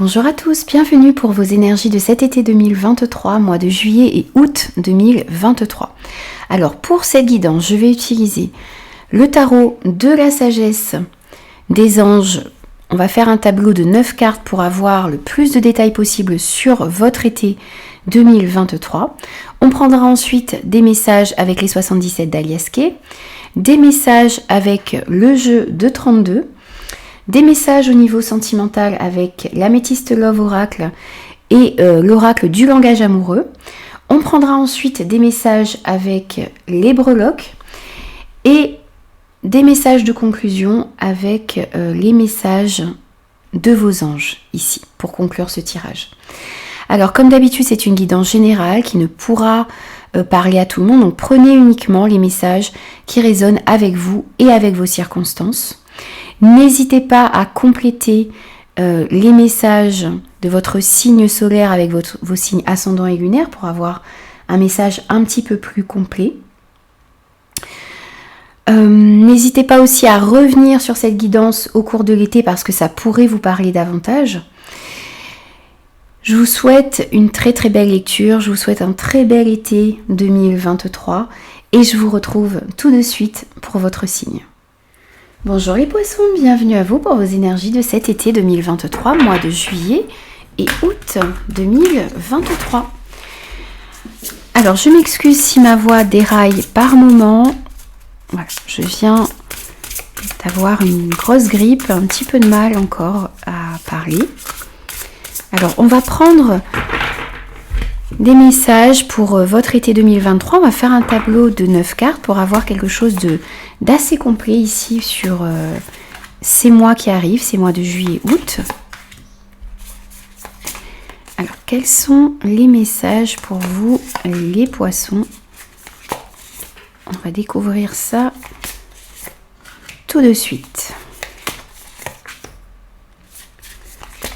Bonjour à tous, bienvenue pour vos énergies de cet été 2023, mois de juillet et août 2023. Alors pour cette guidance, je vais utiliser le tarot de la sagesse des anges. On va faire un tableau de 9 cartes pour avoir le plus de détails possible sur votre été 2023. On prendra ensuite des messages avec les 77 d'Alias Kay, des messages avec le jeu de 32, des messages au niveau sentimental avec l'Améthyste Love Oracle et l'oracle du langage amoureux. On prendra ensuite des messages avec les breloques et des messages de conclusion avec les messages de vos anges ici pour conclure ce tirage. Alors comme d'habitude c'est une guidance générale qui ne pourra parler à tout le monde, donc prenez uniquement les messages qui résonnent avec vous et avec vos circonstances. N'hésitez pas à compléter les messages de votre signe solaire avec vos signes ascendants et lunaires pour avoir un message un petit peu plus complet. N'hésitez pas aussi à revenir sur cette guidance au cours de l'été parce que ça pourrait vous parler davantage. Je vous souhaite une très très belle lecture, je vous souhaite un très bel été 2023 et je vous retrouve tout de suite pour votre signe. Bonjour les poissons, bienvenue à vous pour vos énergies de cet été 2023, mois de juillet et août 2023. Alors je m'excuse si ma voix déraille par moment. Voilà, je viens d'avoir une grosse grippe, un petit peu de mal encore à parler. Alors on va prendre des messages pour votre été 2023. On va faire un tableau de 9 cartes pour avoir quelque chose d'assez complet ici sur ces mois qui arrivent, ces mois de juillet-août. Alors, quels sont les messages pour vous, les poissons? On va découvrir ça tout de suite.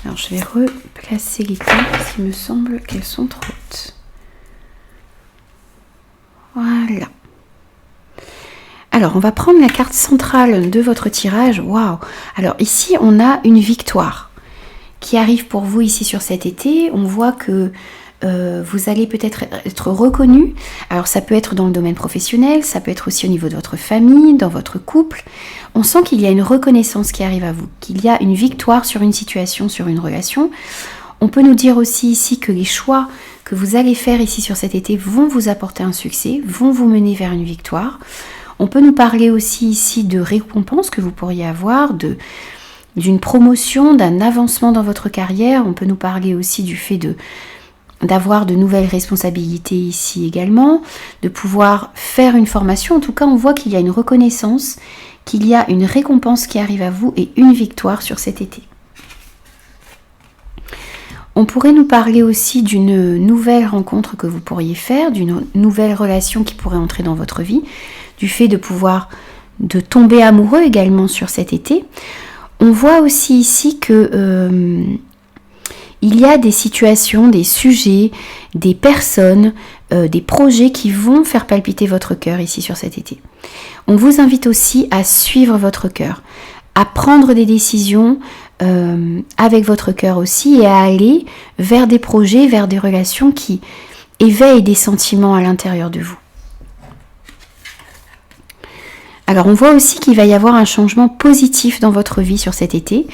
Alors, je vais replacer les cartes parce qu'il me semble qu'elles sont trop hautes. Voilà. Alors, on va prendre la carte centrale de votre tirage. Waouh! Alors, ici, on a une victoire qui arrive pour vous ici sur cet été. On voit que vous allez peut-être être reconnu. Alors, ça peut être dans le domaine professionnel, ça peut être aussi au niveau de votre famille, dans votre couple. On sent qu'il y a une reconnaissance qui arrive à vous, qu'il y a une victoire sur une situation, sur une relation. On peut nous dire aussi ici que les choix que vous allez faire ici sur cet été vont vous apporter un succès, vont vous mener vers une victoire. On peut nous parler aussi ici de récompenses que vous pourriez avoir, d'une promotion, d'un avancement dans votre carrière. On peut nous parler aussi du fait d'avoir de nouvelles responsabilités ici également, de pouvoir faire une formation. En tout cas, on voit qu'il y a une reconnaissance, qu'il y a une récompense qui arrive à vous et une victoire sur cet été. On pourrait nous parler aussi d'une nouvelle rencontre que vous pourriez faire, d'une nouvelle relation qui pourrait entrer dans votre vie, du fait de tomber amoureux également sur cet été. On voit aussi ici que il y a des situations, des sujets, des personnes, des projets qui vont faire palpiter votre cœur ici sur cet été. On vous invite aussi à suivre votre cœur, à prendre des décisions avec votre cœur aussi et à aller vers des projets, vers des relations qui éveillent des sentiments à l'intérieur de vous. Alors on voit aussi qu'il va y avoir un changement positif dans votre vie sur cet été.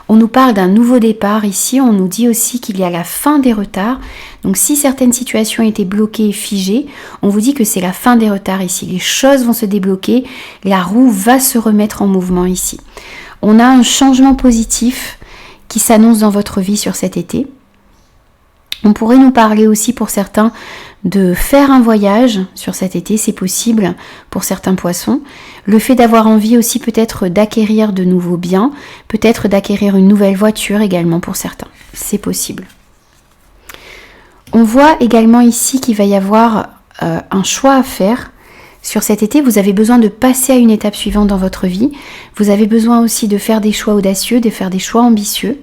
On nous parle d'un nouveau départ ici, on nous dit aussi qu'il y a la fin des retards. Donc si certaines situations étaient bloquées et figées, on vous dit que c'est la fin des retards ici. Les choses vont se débloquer, la roue va se remettre en mouvement ici. On a un changement positif qui s'annonce dans votre vie sur cet été. On pourrait nous parler aussi pour certains de faire un voyage sur cet été, c'est possible pour certains poissons. Le fait d'avoir envie aussi peut-être d'acquérir de nouveaux biens, peut-être d'acquérir une nouvelle voiture également pour certains, c'est possible. On voit également ici qu'il va y avoir un choix à faire. Sur cet été, vous avez besoin de passer à une étape suivante dans votre vie. Vous avez besoin aussi de faire des choix audacieux, de faire des choix ambitieux.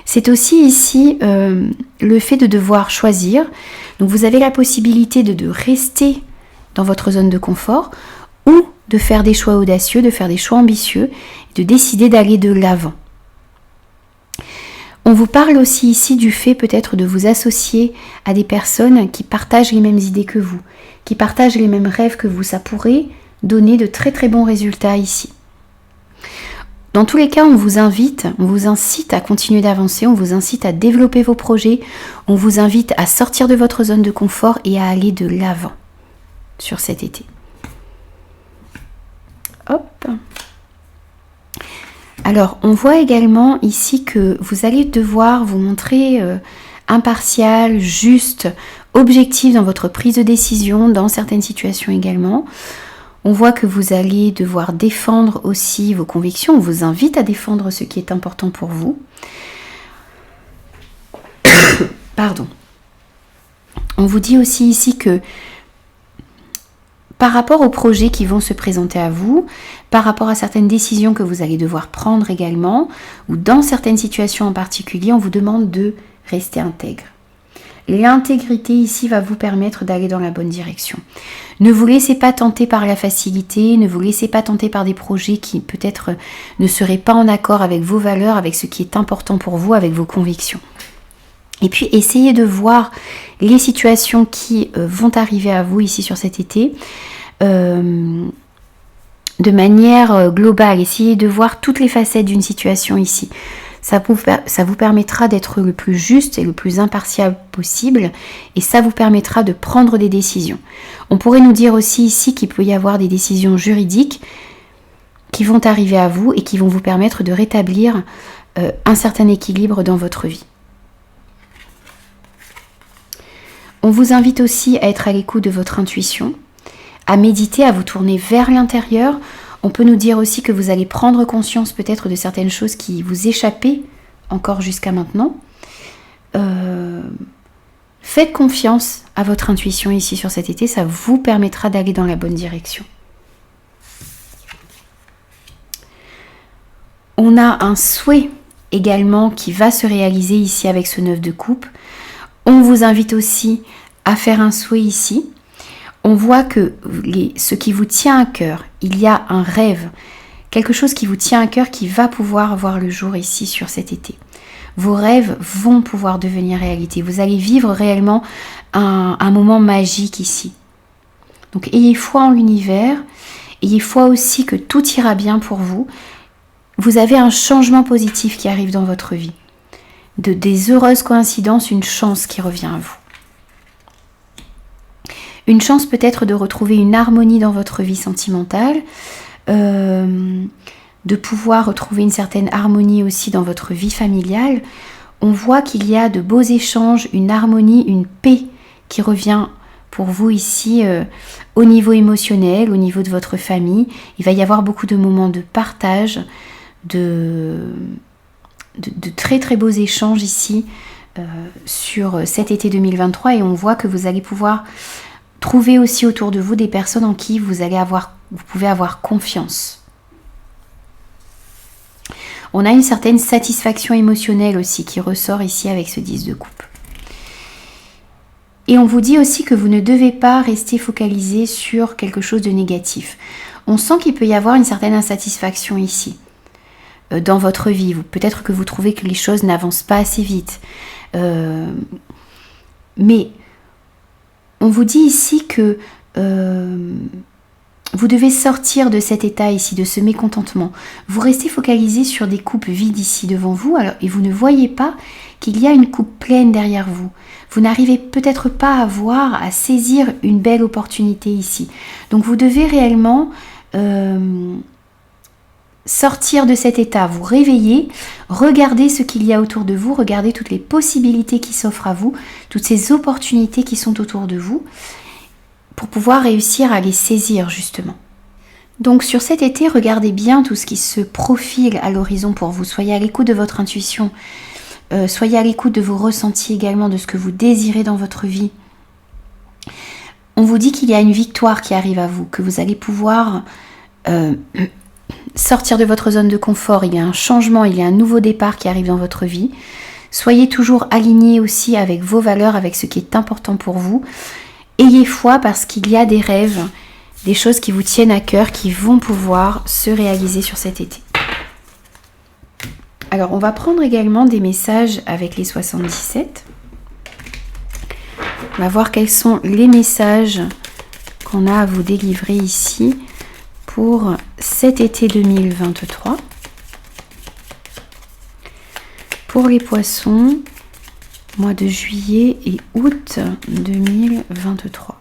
C'est aussi ici le fait de devoir choisir. Donc vous avez la possibilité de rester dans votre zone de confort ou de faire des choix audacieux, de faire des choix ambitieux, de décider d'aller de l'avant. On vous parle aussi ici du fait peut-être de vous associer à des personnes qui partagent les mêmes idées que vous, qui partagent les mêmes rêves que vous. Ça pourrait donner de très très bons résultats ici. Dans tous les cas, on vous incite à continuer d'avancer, on vous incite à développer vos projets, on vous invite à sortir de votre zone de confort et à aller de l'avant sur cet été. Hop. Alors, on voit également ici que vous allez devoir vous montrer impartial, juste, objectif dans votre prise de décision, dans certaines situations également. On voit que vous allez devoir défendre aussi vos convictions. On vous invite à défendre ce qui est important pour vous. Pardon. On vous dit aussi ici que par rapport aux projets qui vont se présenter à vous, par rapport à certaines décisions que vous allez devoir prendre également, ou dans certaines situations en particulier, on vous demande de rester intègre. L'intégrité ici va vous permettre d'aller dans la bonne direction. Ne vous laissez pas tenter par la facilité, ne vous laissez pas tenter par des projets qui peut-être ne seraient pas en accord avec vos valeurs, avec ce qui est important pour vous, avec vos convictions. Et puis essayez de voir les situations qui vont arriver à vous ici sur cet été de manière globale. Essayez de voir toutes les facettes d'une situation ici. Ça vous permettra d'être le plus juste et le plus impartial possible et ça vous permettra de prendre des décisions. On pourrait nous dire aussi ici qu'il peut y avoir des décisions juridiques qui vont arriver à vous et qui vont vous permettre de rétablir un certain équilibre dans votre vie. On vous invite aussi à être à l'écoute de votre intuition, à méditer, à vous tourner vers l'intérieur. On peut nous dire aussi que vous allez prendre conscience peut-être de certaines choses qui vous échappaient encore jusqu'à maintenant. Faites confiance à votre intuition ici sur cet été, ça vous permettra d'aller dans la bonne direction. On a un souhait également qui va se réaliser ici avec ce 9 de coupe. On vous invite aussi à faire un souhait ici. On voit que ce qui vous tient à cœur, il y a un rêve, quelque chose qui vous tient à cœur qui va pouvoir voir le jour ici sur cet été. Vos rêves vont pouvoir devenir réalité. Vous allez vivre réellement un moment magique ici. Donc ayez foi en l'univers, ayez foi aussi que tout ira bien pour vous. Vous avez un changement positif qui arrive dans votre vie. Des heureuses coïncidences, une chance qui revient à vous. Une chance peut-être de retrouver une harmonie dans votre vie sentimentale, de pouvoir retrouver une certaine harmonie aussi dans votre vie familiale. On voit qu'il y a de beaux échanges, une harmonie, une paix qui revient pour vous ici au niveau émotionnel, au niveau de votre famille. Il va y avoir beaucoup de moments de partage, de très très beaux échanges ici sur cet été 2023 et on voit que vous allez pouvoir trouver aussi autour de vous des personnes en qui vous pouvez avoir confiance. On a une certaine satisfaction émotionnelle aussi qui ressort ici avec ce 10 de coupe. Et on vous dit aussi que vous ne devez pas rester focalisé sur quelque chose de négatif. On sent qu'il peut y avoir une certaine insatisfaction ici dans votre vie. Peut-être que vous trouvez que les choses n'avancent pas assez vite. Mais on vous dit ici que vous devez sortir de cet état ici, de ce mécontentement. Vous restez focalisé sur des coupes vides ici devant vous et vous ne voyez pas qu'il y a une coupe pleine derrière vous. Vous n'arrivez peut-être pas à voir, à saisir une belle opportunité ici. Donc vous devez réellement sortir de cet état, vous réveiller, regardez ce qu'il y a autour de vous, regardez toutes les possibilités qui s'offrent à vous, toutes ces opportunités qui sont autour de vous, pour pouvoir réussir à les saisir justement. Donc sur cet été, regardez bien tout ce qui se profile à l'horizon pour vous. Soyez à l'écoute de votre intuition, soyez à l'écoute de vos ressentis également, de ce que vous désirez dans votre vie. On vous dit qu'il y a une victoire qui arrive à vous, que vous allez pouvoir sortir de votre zone de confort. Il y a un changement, il y a un nouveau départ qui arrive dans votre vie. Soyez toujours alignés aussi avec vos valeurs, avec ce qui est important pour vous. Ayez foi parce qu'il y a des rêves, des choses qui vous tiennent à cœur qui vont pouvoir se réaliser sur cet été. Alors, on va prendre également des messages avec les 77. On va voir quels sont les messages qu'on a à vous délivrer ici pour cet été 2023. Pour les poissons, mois de juillet et août 2023.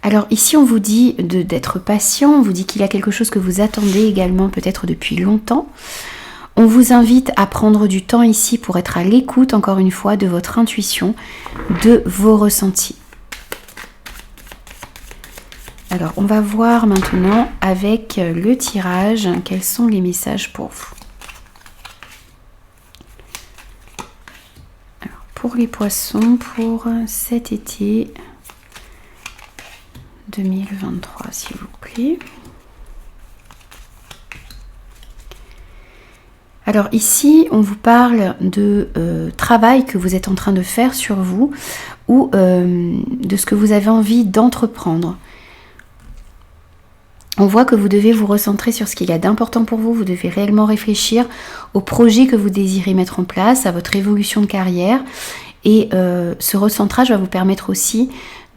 Alors ici on vous dit d'être patient, on vous dit qu'il y a quelque chose que vous attendez également peut-être depuis longtemps. On vous invite à prendre du temps ici pour être à l'écoute encore une fois de votre intuition, de vos ressentis. Alors on va voir maintenant avec le tirage quels sont les messages pour vous. Alors, pour les poissons, pour cet été 2023, s'il vous plaît. Alors ici, on vous parle de travail que vous êtes en train de faire sur vous ou de ce que vous avez envie d'entreprendre. On voit que vous devez vous recentrer sur ce qu'il y a d'important pour vous. Vous devez réellement réfléchir au projet que vous désirez mettre en place, à votre évolution de carrière. Et ce recentrage va vous permettre aussi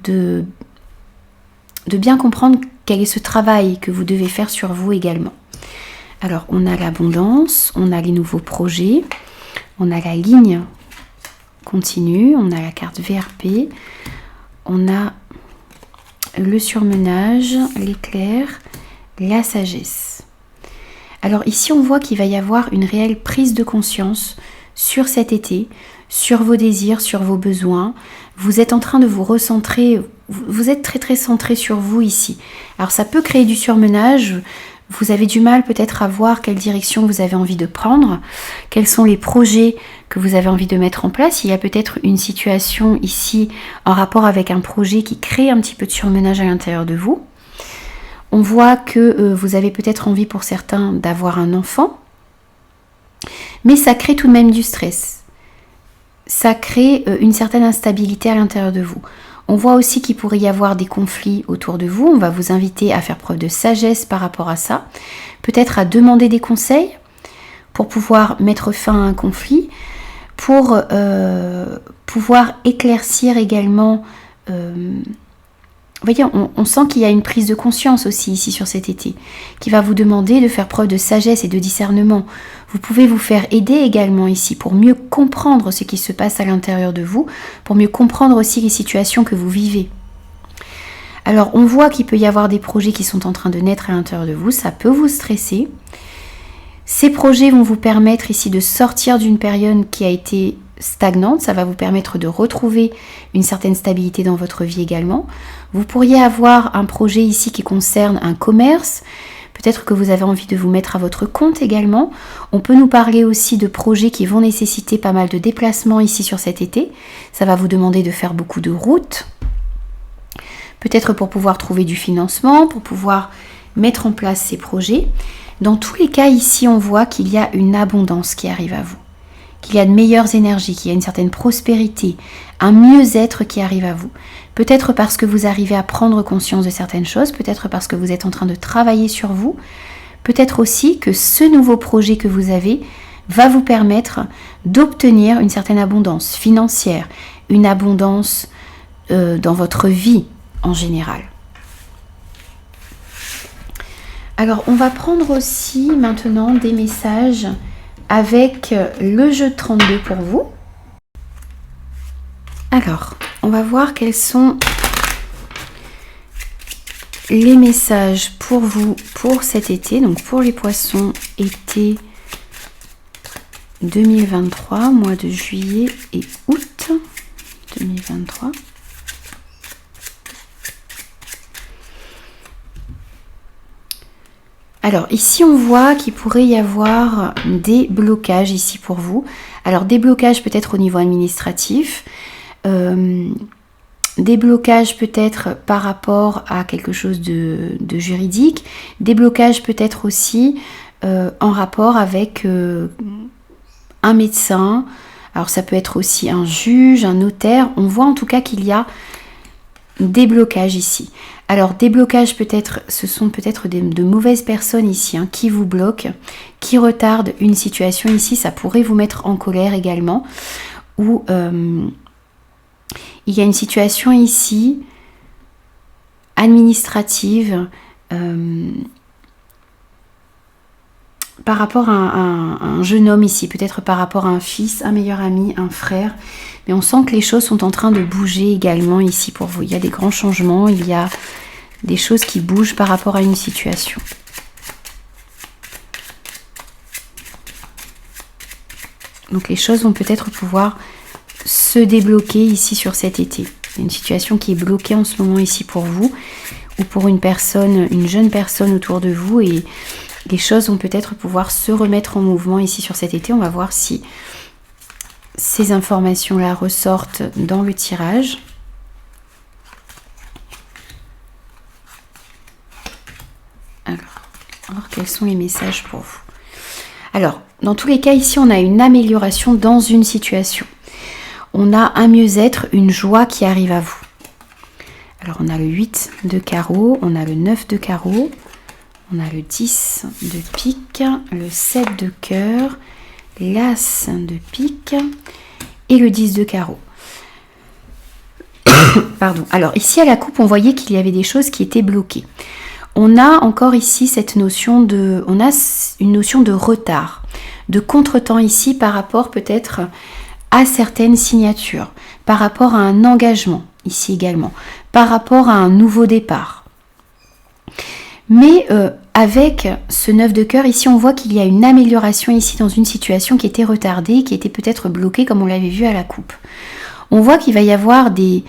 de bien comprendre quel est ce travail que vous devez faire sur vous également. Alors, on a l'abondance, on a les nouveaux projets, on a la ligne continue, on a la carte VRP, on a le surmenage, l'éclair, la sagesse. Alors ici, on voit qu'il va y avoir une réelle prise de conscience sur cet été, sur vos désirs, sur vos besoins. Vous êtes en train de vous recentrer, vous êtes très centré sur vous ici. Alors ça peut créer du surmenage, vous avez du mal peut-être à voir quelle direction vous avez envie de prendre, quels sont les projets que vous avez envie de mettre en place. Il y a peut-être une situation ici en rapport avec un projet qui crée un petit peu de surmenage à l'intérieur de vous. On voit que vous avez peut-être envie pour certains d'avoir un enfant, mais ça crée tout de même du stress. Ça crée une certaine instabilité à l'intérieur de vous. On voit aussi qu'il pourrait y avoir des conflits autour de vous. On va vous inviter à faire preuve de sagesse par rapport à ça. Peut-être à demander des conseils pour pouvoir mettre fin à un conflit, pour pouvoir éclaircir également... Vous voyez, on sent qu'il y a une prise de conscience aussi ici sur cet été, qui va vous demander de faire preuve de sagesse et de discernement. Vous pouvez vous faire aider également ici pour mieux comprendre ce qui se passe à l'intérieur de vous, pour mieux comprendre aussi les situations que vous vivez. Alors, on voit qu'il peut y avoir des projets qui sont en train de naître à l'intérieur de vous, ça peut vous stresser. Ces projets vont vous permettre ici de sortir d'une période qui a été stagnante, ça va vous permettre de retrouver une certaine stabilité dans votre vie également. Vous pourriez avoir un projet ici qui concerne un commerce, peut-être que vous avez envie de vous mettre à votre compte également. On peut nous parler aussi de projets qui vont nécessiter pas mal de déplacements ici sur cet été. Ça va vous demander de faire beaucoup de routes, peut-être pour pouvoir trouver du financement, pour pouvoir mettre en place ces projets. Dans tous les cas, ici, on voit qu'il y a une abondance qui arrive à vous, qu'il y a de meilleures énergies, qu'il y a une certaine prospérité, un mieux-être qui arrive à vous. Peut-être parce que vous arrivez à prendre conscience de certaines choses, peut-être parce que vous êtes en train de travailler sur vous, peut-être aussi que ce nouveau projet que vous avez va vous permettre d'obtenir une certaine abondance financière, une abondance dans votre vie en général. Alors, on va prendre aussi maintenant des messages avec le jeu 32 pour vous. Alors, on va voir quels sont les messages pour vous pour cet été. Donc, pour les poissons, été 2023, mois de juillet et août 2023. Alors ici on voit qu'il pourrait y avoir des blocages ici pour vous. Alors des blocages peut-être au niveau administratif, des blocages peut-être par rapport à quelque chose de juridique, des blocages peut-être aussi en rapport avec un médecin. Alors ça peut être aussi un juge, un notaire. On voit en tout cas qu'il y a déblocage ici. Alors déblocage peut-être, ce sont peut-être de mauvaises personnes ici hein, qui vous bloquent, qui retardent une situation ici. Ça pourrait vous mettre en colère également. Ou il y a une situation ici administrative par rapport à un jeune homme ici, peut-être par rapport à un fils, un meilleur ami, un frère. Mais on sent que les choses sont en train de bouger également ici pour vous. Il y a des grands changements, il y a des choses qui bougent par rapport à une situation. Donc les choses vont peut-être pouvoir se débloquer ici sur cet été. Il y a une situation qui est bloquée en ce moment ici pour vous ou pour une personne, une jeune personne autour de vous, et les choses vont peut-être pouvoir se remettre en mouvement ici sur cet été. On va voir si ces informations-là ressortent dans le tirage. Alors, quels sont les messages pour vous? Alors, dans tous les cas, ici, on a une amélioration dans une situation. On a un mieux-être, une joie qui arrive à vous. Alors, on a le 8 de carreau, on a le 9 de carreau, on a le 10 de pique, le 7 de cœur, l'as de pique et le 10 de carreau. Pardon. Alors, ici, à la coupe, on voyait qu'il y avait des choses qui étaient bloquées. On a encore ici cette notion de... On a une notion de retard, de contretemps ici par rapport peut-être à certaines signatures, par rapport à un engagement ici également, par rapport à un nouveau départ. Mais avec ce 9 de cœur, ici on voit qu'il y a une amélioration ici dans une situation qui était retardée, qui était peut-être bloquée comme on l'avait vu à la coupe. On voit qu'il va y avoir des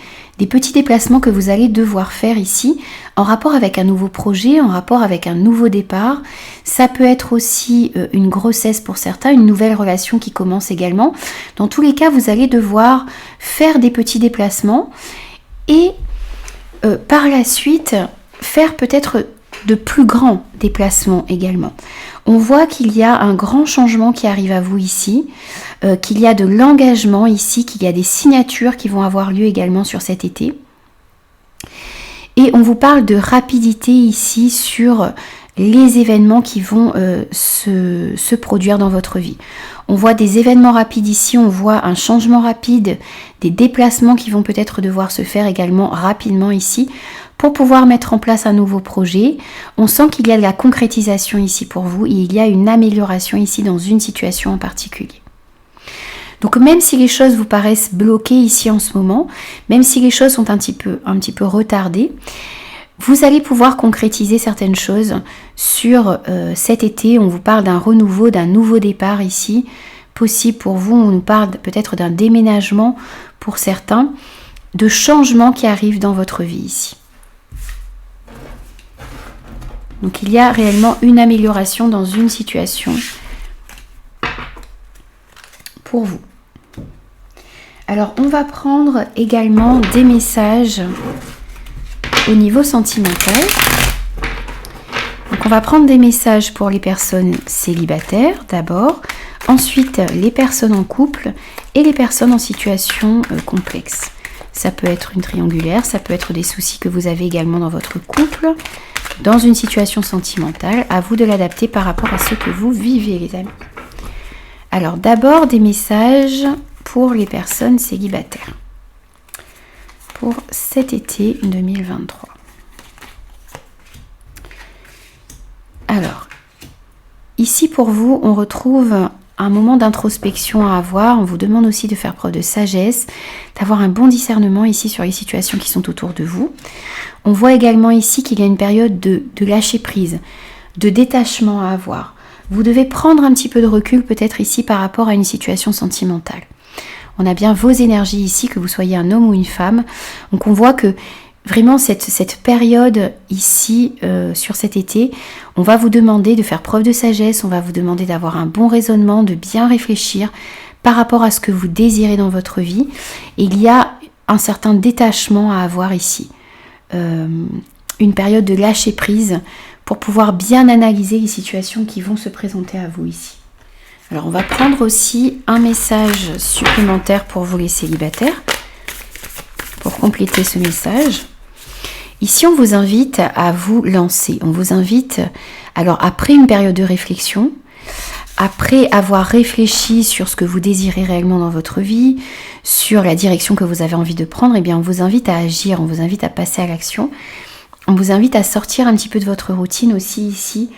petits déplacements que vous allez devoir faire ici en rapport avec un nouveau projet, en rapport avec un nouveau départ. Ça peut être aussi une grossesse pour certains, une nouvelle relation qui commence également. Dans tous les cas, vous allez devoir faire des petits déplacements et par la suite faire peut-être de plus grands déplacements également. On voit qu'il y a un grand changement qui arrive à vous ici, qu'il y a de l'engagement ici, qu'il y a des signatures qui vont avoir lieu également sur cet été. Et on vous parle de rapidité ici sur les événements qui vont se produire dans votre vie. On voit des événements rapides ici, on voit un changement rapide, des déplacements qui vont peut-être devoir se faire également rapidement ici pour pouvoir mettre en place un nouveau projet. On sent qu'il y a de la concrétisation ici pour vous et il y a une amélioration ici dans une situation en particulier. Donc même si les choses vous paraissent bloquées ici en ce moment, même si les choses sont un petit peu retardées, vous allez pouvoir concrétiser certaines choses sur cet été. On vous parle d'un renouveau, d'un nouveau départ ici, possible pour vous. On nous parle peut-être d'un déménagement pour certains, de changements qui arrivent dans votre vie ici. Donc il y a réellement une amélioration dans une situation pour vous. Alors on va prendre également des messages au niveau sentimental. Donc on va prendre des messages pour les personnes célibataires d'abord, ensuite les personnes en couple et les personnes en situation complexe. Ça peut être une triangulaire, ça peut être des soucis que vous avez également dans votre couple, dans une situation sentimentale. À vous de l'adapter par rapport à ce que vous vivez, les amis. Alors d'abord des messages pour les personnes célibataires pour cet été 2023. Alors, ici pour vous, on retrouve un moment d'introspection à avoir. On vous demande aussi de faire preuve de sagesse, d'avoir un bon discernement ici sur les situations qui sont autour de vous. On voit également ici qu'il y a une période de lâcher prise, de détachement à avoir. Vous devez prendre un petit peu de recul peut-être ici par rapport à une situation sentimentale. On a bien vos énergies ici, que vous soyez un homme ou une femme. Donc on voit que vraiment cette période ici, sur cet été, on va vous demander de faire preuve de sagesse, on va vous demander d'avoir un bon raisonnement, de bien réfléchir par rapport à ce que vous désirez dans votre vie. Et il y a un certain détachement à avoir ici. Une période de lâcher prise pour pouvoir bien analyser les situations qui vont se présenter à vous ici. Alors on va prendre aussi un message supplémentaire pour vous les célibataires, pour compléter ce message. Ici, on vous invite à vous lancer. On vous invite, alors après une période de réflexion, après avoir réfléchi sur ce que vous désirez réellement dans votre vie, sur la direction que vous avez envie de prendre, eh bien on vous invite à agir, on vous invite à passer à l'action. On vous invite à sortir un petit peu de votre routine aussi ici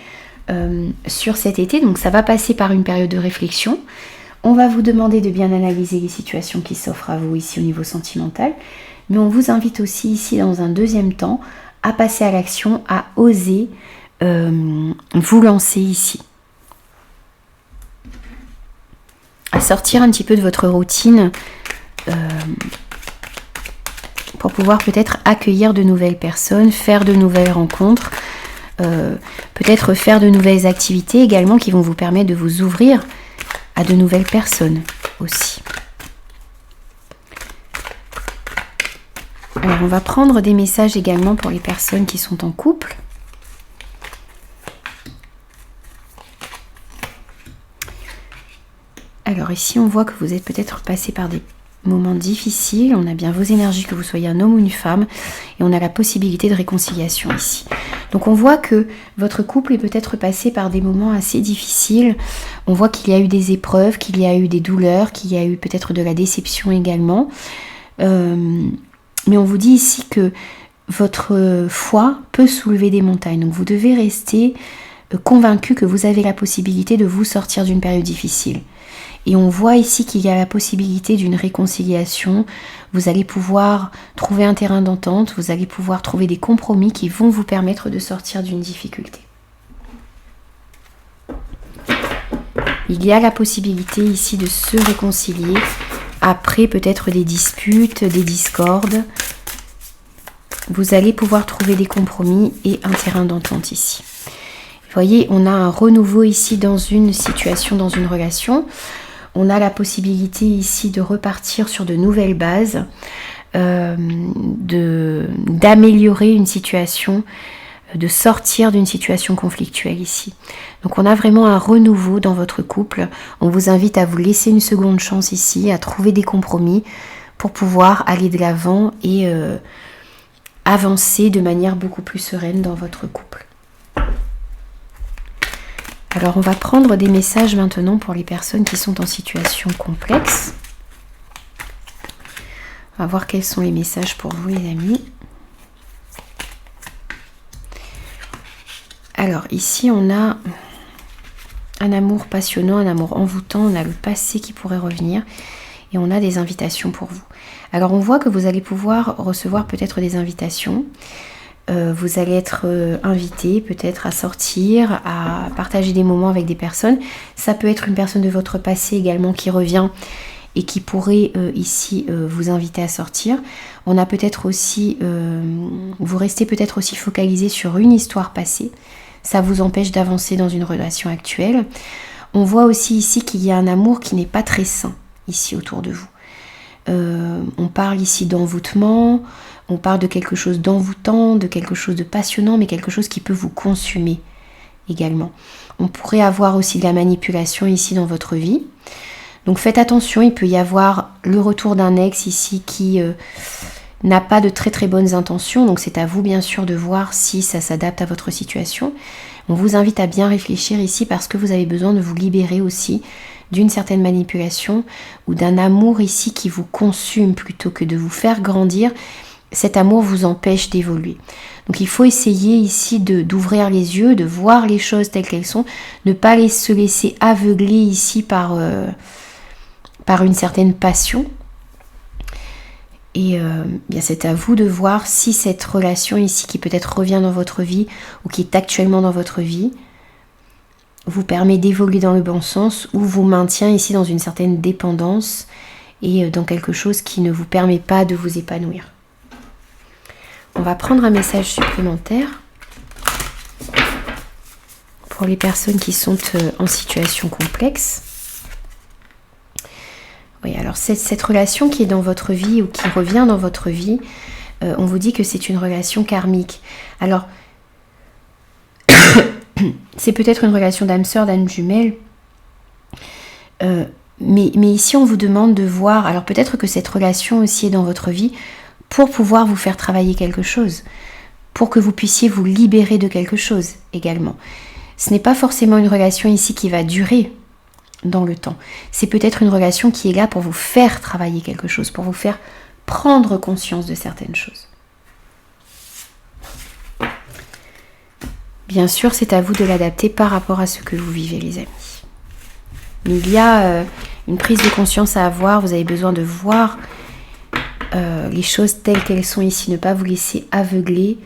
sur cet été. Donc ça va passer par une période de réflexion. On va vous demander de bien analyser les situations qui s'offrent à vous ici au niveau sentimental. Mais on vous invite aussi ici dans un deuxième temps à passer à l'action, à oser vous lancer ici. À sortir un petit peu de votre routine pour pouvoir peut-être accueillir de nouvelles personnes, faire de nouvelles rencontres, peut-être faire de nouvelles activités également qui vont vous permettre de vous ouvrir à de nouvelles personnes aussi. Alors on va prendre des messages également pour les personnes qui sont en couple. Alors ici on voit que vous êtes peut-être passé par des moments difficiles. On a bien vos énergies, que vous soyez un homme ou une femme, et on a la possibilité de réconciliation ici. Donc on voit que votre couple est peut-être passé par des moments assez difficiles. On voit qu'il y a eu des épreuves, qu'il y a eu des douleurs, qu'il y a eu peut-être de la déception également. Mais on vous dit ici que votre foi peut soulever des montagnes. Donc vous devez rester convaincu que vous avez la possibilité de vous sortir d'une période difficile. Et on voit ici qu'il y a la possibilité d'une réconciliation. Vous allez pouvoir trouver un terrain d'entente, vous allez pouvoir trouver des compromis qui vont vous permettre de sortir d'une difficulté. Il y a la possibilité ici de se réconcilier après peut-être des disputes, des discordes. Vous allez pouvoir trouver des compromis et un terrain d'entente ici. Vous voyez, on a un renouveau ici dans une situation, dans une relation. On a la possibilité ici de repartir sur de nouvelles bases, d'améliorer une situation, de sortir d'une situation conflictuelle ici. Donc on a vraiment un renouveau dans votre couple. On vous invite à vous laisser une seconde chance ici, à trouver des compromis pour pouvoir aller de l'avant et avancer de manière beaucoup plus sereine dans votre couple. Alors on va prendre des messages maintenant pour les personnes qui sont en situation complexe. On va voir quels sont les messages pour vous les amis. Alors ici on a un amour passionnant, un amour envoûtant, on a le passé qui pourrait revenir et on a des invitations pour vous. Alors on voit que vous allez pouvoir recevoir peut-être des invitations. Vous allez être invité peut-être à sortir, à partager des moments avec des personnes. Ça peut être une personne de votre passé également qui revient et qui pourrait ici vous inviter à sortir. On a peut-être aussi, vous restez peut-être aussi focalisé sur une histoire passée. Ça vous empêche d'avancer dans une relation actuelle. On voit aussi ici qu'il y a un amour qui n'est pas très sain ici autour de vous. On parle ici d'envoûtement. On parle de quelque chose d'envoûtant, de quelque chose de passionnant, mais quelque chose qui peut vous consumer également. On pourrait avoir aussi de la manipulation ici dans votre vie. Donc faites attention, il peut y avoir le retour d'un ex ici qui n'a pas de très très bonnes intentions. Donc c'est à vous bien sûr de voir si ça s'adapte à votre situation. On vous invite à bien réfléchir ici parce que vous avez besoin de vous libérer aussi d'une certaine manipulation ou d'un amour ici qui vous consume plutôt que de vous faire grandir. Cet amour vous empêche d'évoluer. Donc il faut essayer ici d'ouvrir les yeux, de voir les choses telles qu'elles sont, ne pas se laisser aveugler ici par une certaine passion. Et bien c'est à vous de voir si cette relation ici qui peut-être revient dans votre vie ou qui est actuellement dans votre vie vous permet d'évoluer dans le bon sens ou vous maintient ici dans une certaine dépendance et dans quelque chose qui ne vous permet pas de vous épanouir. On va prendre un message supplémentaire pour les personnes qui sont en situation complexe. Oui, alors cette relation qui est dans votre vie ou qui revient dans votre vie, on vous dit que c'est une relation karmique. Alors, c'est peut-être une relation d'âme sœur, d'âme jumelle, mais ici on vous demande de voir, alors peut-être que cette relation aussi est dans votre vie pour pouvoir vous faire travailler quelque chose, pour que vous puissiez vous libérer de quelque chose également. Ce n'est pas forcément une relation ici qui va durer dans le temps. C'est peut-être une relation qui est là pour vous faire travailler quelque chose, pour vous faire prendre conscience de certaines choses. Bien sûr, c'est à vous de l'adapter par rapport à ce que vous vivez, les amis. Mais il y a une prise de conscience à avoir. Vous avez besoin de voir les choses telles qu'elles sont ici. Ne pas vous laisser aveugler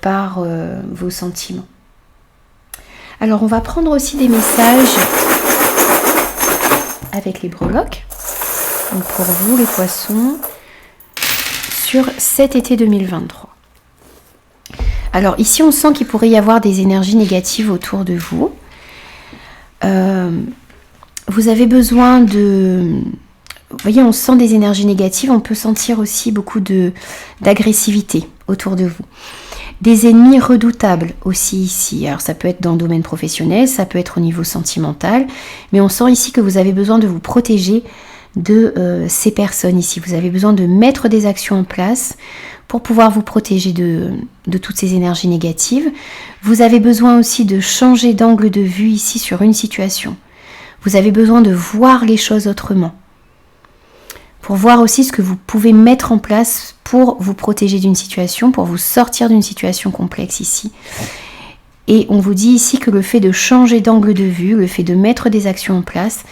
par vos sentiments. Alors, on va prendre aussi des messages avec les breloques. Donc, pour vous, les poissons, sur cet été 2023. Alors ici, on sent qu'il pourrait y avoir des énergies négatives autour de vous. Vous avez besoin de... Vous voyez, on sent des énergies négatives. On peut sentir aussi beaucoup d'agressivité autour de vous. Des ennemis redoutables aussi ici. Alors ça peut être dans le domaine professionnel, ça peut être au niveau sentimental. Mais on sent ici que vous avez besoin de vous protéger de ces personnes ici. Vous avez besoin de mettre des actions en place pour pouvoir vous protéger de toutes ces énergies négatives. Vous avez besoin aussi de changer d'angle de vue ici sur une situation. Vous avez besoin de voir les choses autrement. Pour voir aussi ce que vous pouvez mettre en place pour vous protéger d'une situation, pour vous sortir d'une situation complexe ici. Et on vous dit ici que le fait de changer d'angle de vue, le fait de mettre des actions en place,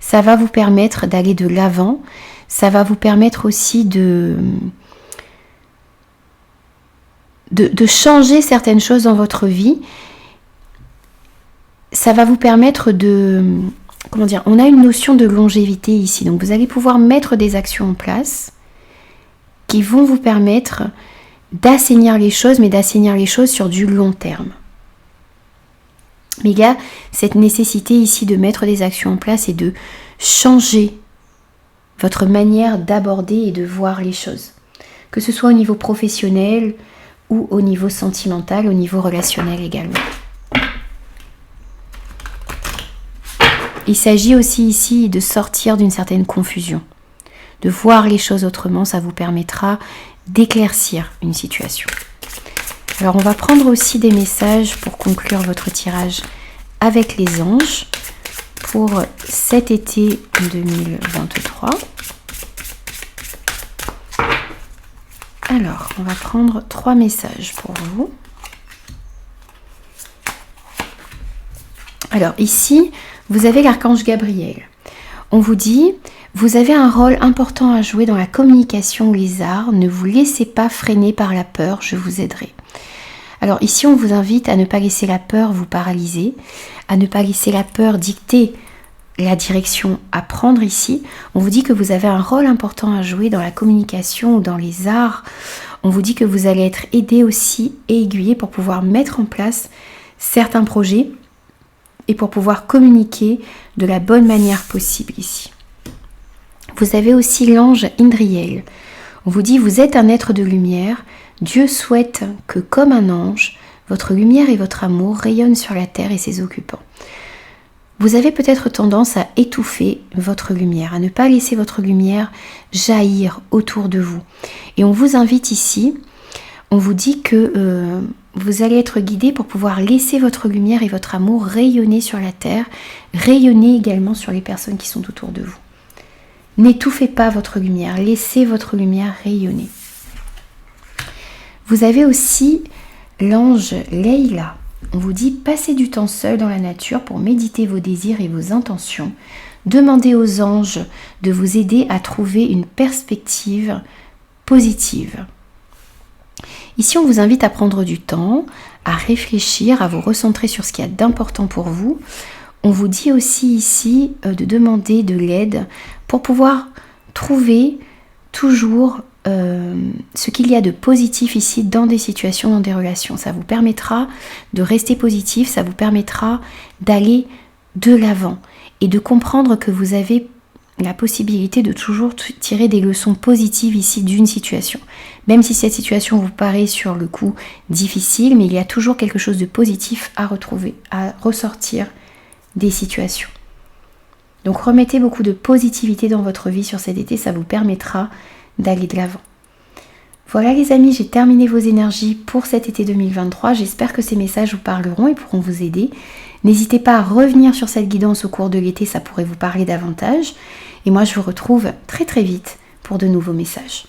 ça va vous permettre d'aller de l'avant. Ça va vous permettre aussi de changer certaines choses dans votre vie. Ça va vous permettre de... Comment dire ? On a une notion de longévité ici. Donc vous allez pouvoir mettre des actions en place qui vont vous permettre d'assainir les choses, mais d'assainir les choses sur du long terme. Mais il y a cette nécessité ici de mettre des actions en place et de changer votre manière d'aborder et de voir les choses. Que ce soit au niveau professionnel ou au niveau sentimental, au niveau relationnel également. Il s'agit aussi ici de sortir d'une certaine confusion, de voir les choses autrement. Ça vous permettra d'éclaircir une situation. Alors on va prendre aussi des messages pour conclure votre tirage avec les anges pour cet été 2023. Alors on va prendre 3 messages pour vous. Alors ici, vous avez l'archange Gabriel. On vous dit, vous avez un rôle important à jouer dans la communication, les arts. Ne vous laissez pas freiner par la peur, je vous aiderai. Alors ici, on vous invite à ne pas laisser la peur vous paralyser, à ne pas laisser la peur dicter la direction à prendre ici. On vous dit que vous avez un rôle important à jouer dans la communication ou dans les arts. On vous dit que vous allez être aidé aussi et aiguillé pour pouvoir mettre en place certains projets et pour pouvoir communiquer de la bonne manière possible ici. Vous avez aussi l'ange Indriel. On vous dit, vous êtes un être de lumière. Dieu souhaite que, comme un ange, votre lumière et votre amour rayonnent sur la terre et ses occupants. Vous avez peut-être tendance à étouffer votre lumière, à ne pas laisser votre lumière jaillir autour de vous. Et on vous invite ici, on vous dit que vous allez être guidé pour pouvoir laisser votre lumière et votre amour rayonner sur la terre, rayonner également sur les personnes qui sont autour de vous. N'étouffez pas votre lumière, laissez votre lumière rayonner. Vous avez aussi l'ange Leïla. On vous dit, passez du temps seul dans la nature pour méditer vos désirs et vos intentions. Demandez aux anges de vous aider à trouver une perspective positive. Ici, on vous invite à prendre du temps, à réfléchir, à vous recentrer sur ce qu'il y a d'important pour vous. On vous dit aussi ici de demander de l'aide pour pouvoir trouver toujours ce qu'il y a de positif ici dans des situations, dans des relations. Ça vous permettra de rester positif, ça vous permettra d'aller de l'avant et de comprendre que vous avez la possibilité de toujours tirer des leçons positives ici d'une situation. Même si cette situation vous paraît sur le coup difficile, mais il y a toujours quelque chose de positif à retrouver, à ressortir des situations. Donc remettez beaucoup de positivité dans votre vie sur cet été, ça vous permettra d'aller de l'avant. Voilà les amis, j'ai terminé vos énergies pour cet été 2023. J'espère que ces messages vous parleront et pourront vous aider. N'hésitez pas à revenir sur cette guidance au cours de l'été, ça pourrait vous parler davantage. Et moi je vous retrouve très très vite pour de nouveaux messages.